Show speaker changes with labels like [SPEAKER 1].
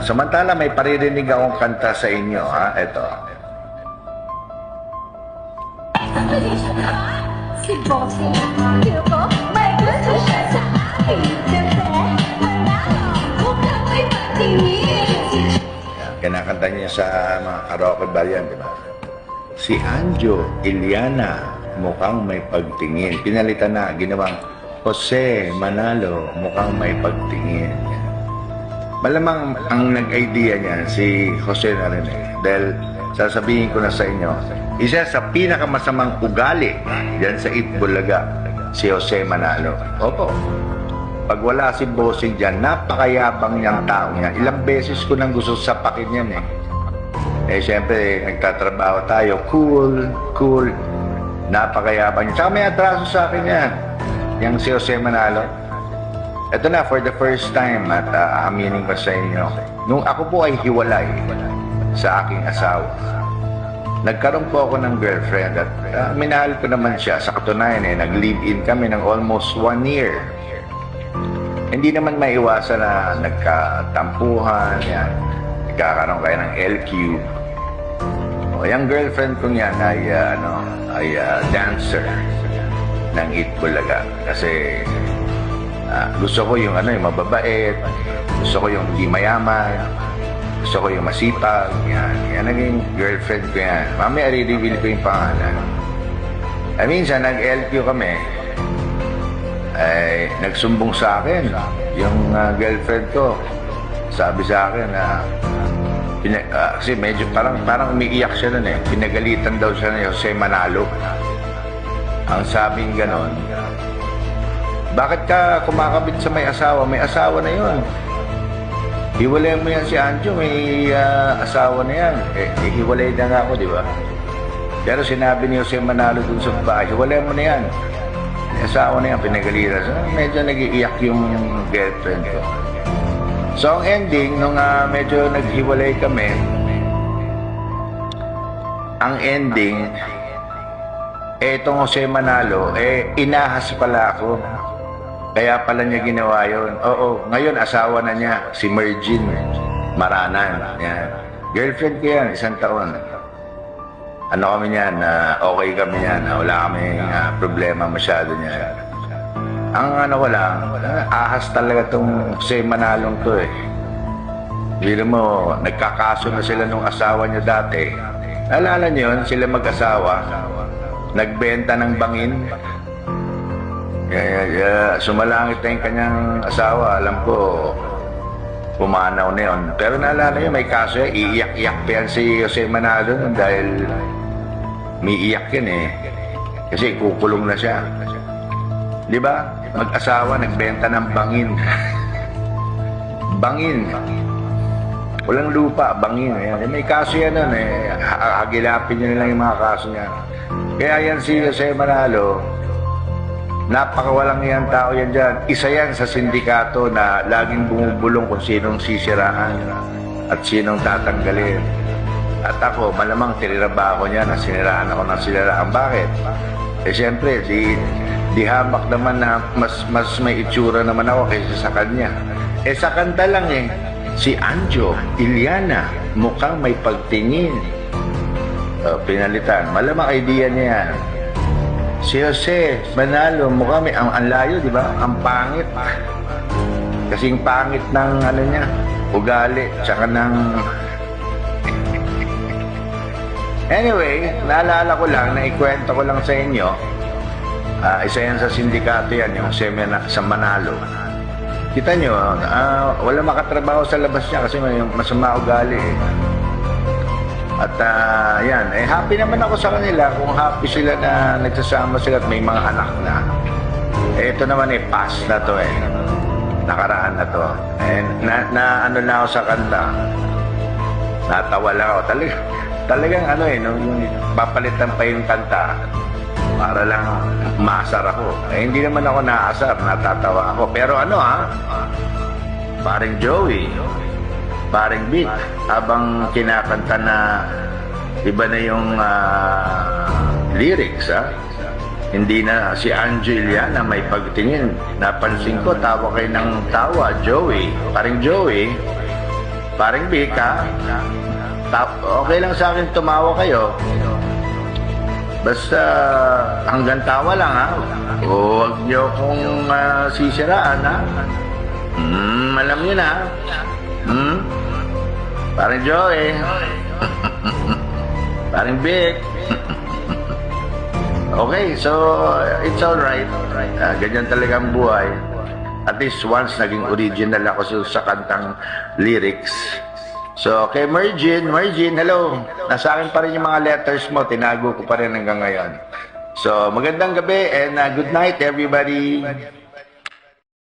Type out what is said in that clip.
[SPEAKER 1] Samantala, may paririnig akong kanta sa inyo, ha? Ito.
[SPEAKER 2] Si Bossing, ko, may gusto siya sa akin. Kasi, manalo, mukhang may patingin.
[SPEAKER 1] Kinakanta niya sa mga karaoke bar yan, di ba? Si Anjo Iliana, mukhang may pagtingin. Pinalitan na, ginawang Jose Manalo, mukhang may pagtingin. Malamang ang nag-idea niya si Jose na rin eh. Dahil sasabihin ko na sa inyo, isa sa pinakamasamang ugali dyan sa Itbulaga, si Jose Manalo. Opo. Pag wala si Bossing dyan, napakayabang niyang tao niya. Ilang beses ko nang gusto sapakin yan eh. Eh siyempre, nagtatrabaho tayo. Cool. Napakayabang niya. Tsaka may atraso sa akin yan. Yang si Jose Manalo. Ito na, for the first time at aminin ko sa inyo, nung ako po ay hiwalay sa aking asawa, nagkaroon po ako ng girlfriend at minahal ko naman siya. Sa katunayan eh, nag-live-in kami ng almost 1 year. Hindi naman maiwasan na nagkatampuhan, yan. Nagkakaroon kayo ng LQ. O, yung girlfriend ko yan ay dancer ng Itbulaga. Kasi gusto ko yung yung mababait, gusto ko yung hindi mayaman, gusto ko yung masipag, yan naging girlfriend ko yan. Mamaya i-reveal ko yung pangalan. Minsan nag-LQ kami, ay nagsumbong sa akin yung girlfriend ko. Sabi sa akin na kasi medyo parang umiiyak siya nun eh. Pinagalitan daw siya ni Jose Manalo. Ang sabing ganon, bakit ka kumakabit sa may asawa? May asawa na yun. Hiwalay mo yan si Anjo, may asawa na yan. Hiwalay na nga ako, di ba? Pero sinabi ni Jose Manalo dun sa bahay, hiwalay mo na yan. May asawa na yan, pinagalitan. So, medyo nag-iiyak yung girlfriend ko. So, ang ending, nung medyo naghiwalay kami, ang ending, etong Jose Manalo, inahas pala ako. Kaya pala niya ginawa yun. Oo, ngayon asawa na niya, si Mergin Maranan. Yan. Girlfriend ko yan, 1 taon. Ano kami niyan, okay kami niyan, wala kami problema masyado niya. Ang ko lang, ahas talaga itong Jose Manalong to eh. Biro mo, nagkakaso na sila nung asawa niya dati. Naalala niyo yun, sila mag-asawa, nagbenta ng bangin. Sumalangit na yung kanyang asawa. Alam ko, pumanaw na yun. Pero naalala nyo, may kaso yan. Iiyak-iyak pa yan si Jose Manalo dahil may iyak yan eh. Kasi kukulong na siya. Di ba? Mag-asawa, nagbenta ng bangin. Bangin. Walang lupa, bangin. Ayan. May kaso yan nun eh. Hagilapin nyo na lang yung mga kaso niya. Kaya yan si Jose Manalo, napakawalang yan tao yan dyan. Isa yan sa sindikato na laging bumubulong kung sinong sisiraan at sinong tatanggalin. At ako, malamang tinirabaho niya na siniraan ako ng siniraan. Bakit? Siyempre, di hamak naman na mas may itsura naman ako kaysa sa kanya. Sa kanta lang eh, si Anjo Iliana, mukhang may pagtingin. Pinalitan. Malamang idea niya yan. Si Jose Manalo, mukhang may ang layo, di ba? Ang pangit. Kasing pangit ng niya, ugali, tsaka ng... Anyway, naalala ko lang, naikwento ko lang sa inyo, isa yan sa sindikato yan, yung sa Manalo. Kita nyo, wala makatrabaho sa labas niya kasi may masama ugali eh. At yan, happy naman ako sa kanila kung happy sila na nagsasama sila at may mga anak na. Ito naman pass na to eh. Nakaraan na to. Na ano na ako sa kanta. Natawa lang ako. Talagang nung papalitan pa yung kanta para lang maasar ako. Hindi naman ako naasar, natatawa ako. Pero paring Joey, paring Vic, habang kinakanta na iba na yung lyrics, hindi na si Anjo Iliana may pagtingin. Napansin ko, tawa kayo ng tawa, Joey. Paring Joey, Paring Vic, ha? Okay lang sa akin tumawa kayo. Basta hanggang tawa lang, ha? Huwag niyo kong sisiraan, ha? Alam niyo na. Parang Joey. Parang Vic. Okay, so it's alright. Ganyan talaga ang buhay. At least once naging original ako sa kantang lyrics. So, kay Mergin, hello. Nasa akin pa rin yung mga letters mo. Tinago ko pa rin hanggang ngayon. So, magandang gabi and good night everybody.